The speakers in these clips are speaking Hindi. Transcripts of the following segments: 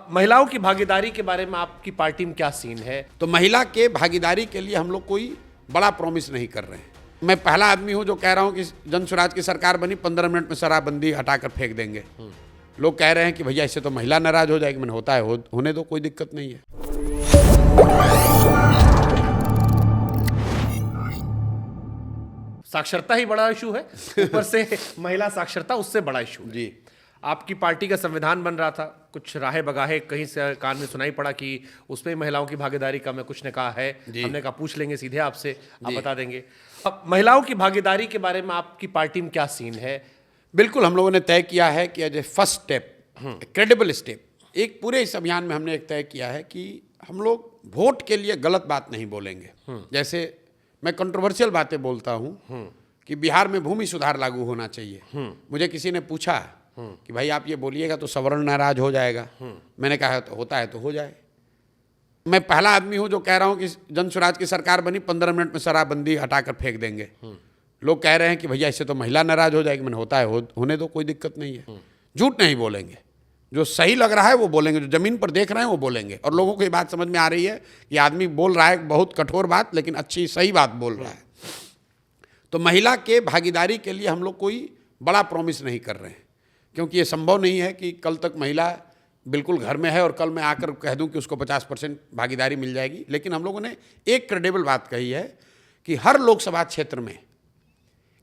महिलाओं की भागीदारी के बारे में आपकी पार्टी में क्या सीन है? तो महिला के भागीदारी के लिए हम लोग कोई बड़ा प्रॉमिस नहीं कर रहे हैं। मैं पहला आदमी हूं जो कह रहा हूं कि जन स्वराज की सरकार बनी 15 मिनट में शराबबंदी हटाकर फेंक देंगे। लोग कह रहे हैं कि भैया इससे तो महिला नाराज हो जाएगी। मैंने होता है होने दो, कोई दिक्कत नहीं है। साक्षरता ही बड़ा इशू है, ऊपर से महिला साक्षरता उससे बड़ा इशू है। जी, आपकी पार्टी का संविधान बन रहा था, कुछ राहे बगाहे कहीं से कान में सुनाई पड़ा कि उसमें महिलाओं की भागीदारी का मैं कुछ ने कहा है। हमने कहा पूछ लेंगे सीधे आपसे, आप बता देंगे। अब महिलाओं की भागीदारी के बारे में आपकी पार्टी में क्या सीन है? बिल्कुल हम लोगों ने तय किया है कि as a first step, credible step, एक पूरे इस अभियान में हमने एक तय किया है कि हम लोग वोट के लिए गलत बात नहीं बोलेंगे। जैसे मैं कंट्रोवर्शियल बातें बोलता हूँ कि बिहार में भूमि सुधार लागू होना चाहिए। मुझे किसी ने पूछा कि भाई आप ये बोलिएगा तो सवर्ण नाराज हो जाएगा। मैंने कहा तो होता है तो हो जाए। मैं पहला आदमी हूं जो कह रहा हूं कि जन स्वराज की सरकार बनी 15 मिनट में शराबबंदी हटाकर फेंक देंगे। लोग कह रहे हैं कि भैया इससे तो महिला नाराज हो जाएगी। मैंने होता है होने दो, कोई दिक्कत नहीं है। झूठ नहीं बोलेंगे, जो सही लग रहा है वो बोलेंगे, जो जमीन पर देख रहे हैं वो बोलेंगे। और लोगों को ये बात समझ में आ रही है कि आदमी बोल रहा है बहुत कठोर बात, लेकिन अच्छी सही बात बोल रहा है। तो महिला के भागीदारी के लिए हम लोग कोई बड़ा प्रॉमिस नहीं कर रहे हैं, क्योंकि ये संभव नहीं है कि कल तक महिला बिल्कुल घर में है और कल मैं आकर कह दूं कि उसको 50% भागीदारी मिल जाएगी। लेकिन हम लोगों ने एक क्रेडिबल बात कही है कि हर लोकसभा क्षेत्र में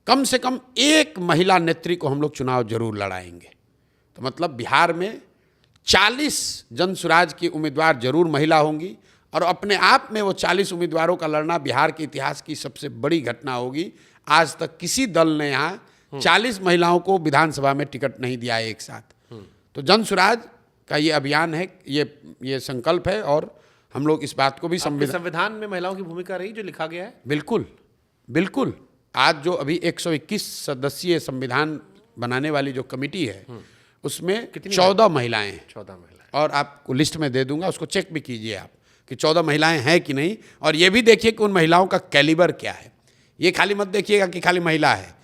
कम से कम एक महिला नेत्री को हम लोग चुनाव जरूर लड़ाएंगे। तो मतलब बिहार में 40 जन स्वराज की उम्मीदवार जरूर महिला होंगी, और अपने आप में वो 40 उम्मीदवारों का लड़ना बिहार के इतिहास की सबसे बड़ी घटना होगी। आज तक किसी दल ने यहाँ 40 महिलाओं को विधानसभा में टिकट नहीं दिया है एक साथ। तो जन स्वराज का ये अभियान है, ये संकल्प है, और हम लोग इस बात को भी संविधान में महिलाओं की भूमिका रही जो लिखा गया है। बिल्कुल बिल्कुल। आज जो अभी 121 सदस्यीय संविधान बनाने वाली जो कमेटी है उसमें 14 महिलाएं हैं। 14 महिलाएं, और आपको लिस्ट में दे दूंगा, उसको चेक भी कीजिए आप कि 14 महिलाएं हैं कि नहीं। और ये भी देखिए कि उन महिलाओं का कैलिबर क्या है। ये खाली मत देखिएगा कि खाली महिला है,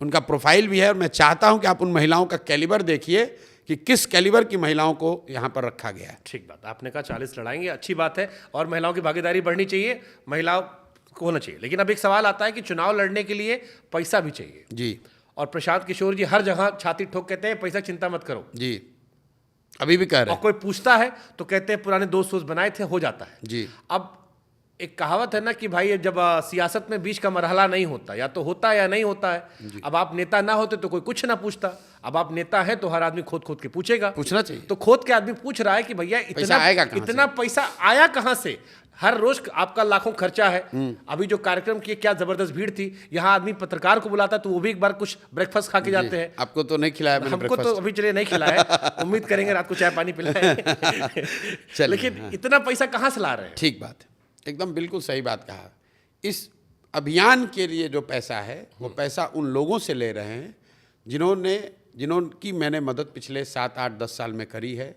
उनका प्रोफाइल भी है। और मैं चाहता हूं कि आप उन महिलाओं का कैलिबर देखिए कि किस कैलिबर की महिलाओं को यहां पर रखा गया है। ठीक बात, आपने कहा 40 लड़ाएंगे, अच्छी बात है, और महिलाओं की भागीदारी बढ़नी चाहिए, महिलाओं को होना चाहिए। लेकिन अब एक सवाल आता है कि चुनाव लड़ने के लिए पैसा भी चाहिए जी। और प्रशांत किशोर जी हर जगह छाती ठोक कहते हैं पैसा चिंता मत करो जी, अभी भी कह रहे और हैं। कोई पूछता है तो कहते हैं पुराने दोस्त वोस्त बनाए थे, हो जाता है जी। अब एक कहावत है ना कि भाई जब सियासत में बीच का मरहला नहीं होता, या तो होता है या नहीं होता है। अब आप नेता ना होते तो कोई कुछ ना पूछता, अब आप नेता है तो हर आदमी खोद खोद के पूछेगा। पूछना चाहिए। तो खोद के आदमी पूछ रहा है कि भैया इतना पैसा आया कहां से? हर रोज आपका लाखों खर्चा है। अभी जो कार्यक्रम की क्या जबरदस्त भीड़ थी, यहाँ आदमी पत्रकार को बुलाता तो वो भी एक बार कुछ ब्रेकफास्ट खा के जाते हैं। आपको तो नहीं खिलाया मैंने, हमको तो अभी चलिए नहीं खिलाया, उम्मीद करेंगे रात को चाय पानी पिलाए। लेकिन इतना पैसा कहाँ से ला रहे हैं? ठीक बात है, एकदम बिल्कुल सही बात कहा। इस अभियान के लिए जो पैसा है वो पैसा उन लोगों से ले रहे हैं जिन्होंने मैंने मदद पिछले 7, 8, 10 साल में करी है।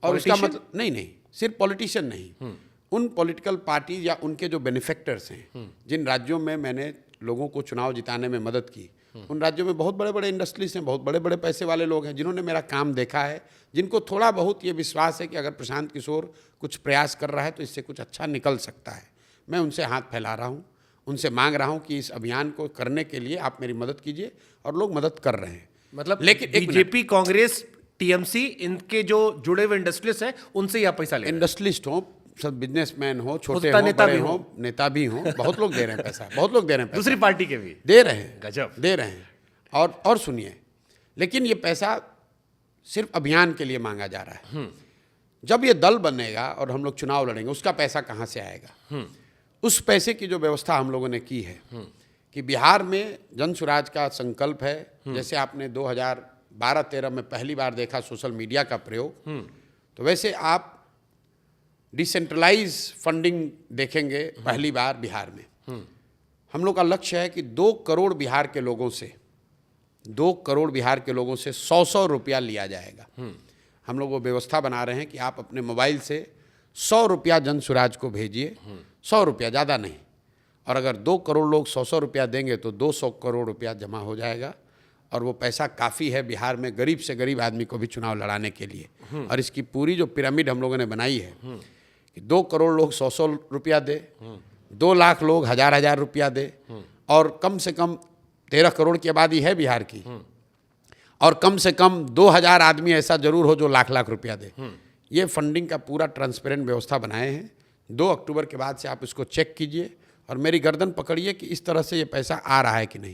और उसका मतलब नहीं, सिर्फ पॉलिटिशियन नहीं, उन पॉलिटिकल पार्टी या उनके जो बेनिफैक्टर्स हैं, जिन राज्यों में मैंने लोगों को चुनाव जिताने में मदद की, उन राज्यों में बहुत बड़े बड़े इंडस्ट्रीज हैं, बहुत बड़े बड़े पैसे वाले लोग हैं जिन्होंने मेरा काम देखा है, जिनको थोड़ा बहुत ये विश्वास है कि अगर प्रशांत किशोर कुछ प्रयास कर रहा है तो इससे कुछ अच्छा निकल सकता है। मैं उनसे हाथ फैला रहा हूँ, उनसे मांग रहा हूँ कि इस अभियान को करने के लिए आप मेरी मदद कीजिए, और लोग मदद कर रहे हैं। मतलब लेकिन बीजेपी, कांग्रेस, टीएमसी, इनके जो जुड़े हुए इंडस्ट्रियलिस्ट हैं उनसे यह पैसा ले रहे हैं। इंडस्ट्रियलिस्ट हो, सब बिजनेसमैन हो, छोटे हो, बड़े हो, नेता भी हो, बहुत लोग दे रहे हैं पैसा, बहुत लोग दे रहे हैं पैसा। दूसरी पार्टी के भी दे रहे हैं, गजब दे रहे हैं। और सुनिए, लेकिन ये पैसा सिर्फ अभियान के लिए मांगा जा रहा है। जब ये दल बनेगा और हम लोग चुनाव लड़ेंगे, उसका पैसा कहाँ से आएगा? उस पैसे की जो व्यवस्था हम लोगों ने की है कि बिहार में जन स्वराज का संकल्प है। जैसे आपने 2012-13 में पहली बार देखा सोशल मीडिया का प्रयोग, तो वैसे आप डिसेंट्रलाइज फंडिंग देखेंगे पहली बार बिहार में। हम लोग का लक्ष्य है कि 2 करोड़ बिहार के लोगों से 100 रुपया लिया जाएगा। हम लोग वो व्यवस्था बना रहे हैं कि आप अपने मोबाइल से 100 रुपया जन स्वराज को भेजिए, 100 रुपया, ज़्यादा नहीं। और अगर 2 करोड़ लोग 100 रुपया देंगे तो 200 करोड़ रुपया जमा हो जाएगा। और वो पैसा काफ़ी है बिहार में गरीब से गरीब आदमी को भी चुनाव लड़ाने के लिए। और इसकी पूरी जो पिरामिड हम लोगों ने बनाई है कि 2 करोड़ लोग 100 रुपया दे, 2 लाख लोग 1000 रुपया दे, और कम से कम 13 करोड़ की आबादी है बिहार की, और कम से कम 2000 आदमी ऐसा जरूर हो जो लाख रुपया दे। ये फंडिंग का पूरा ट्रांसपेरेंट व्यवस्था बनाए हैं। 2 अक्टूबर के बाद से आप इसको चेक कीजिए और मेरी गर्दन पकड़िए कि इस तरह से ये पैसा आ रहा है कि नहीं।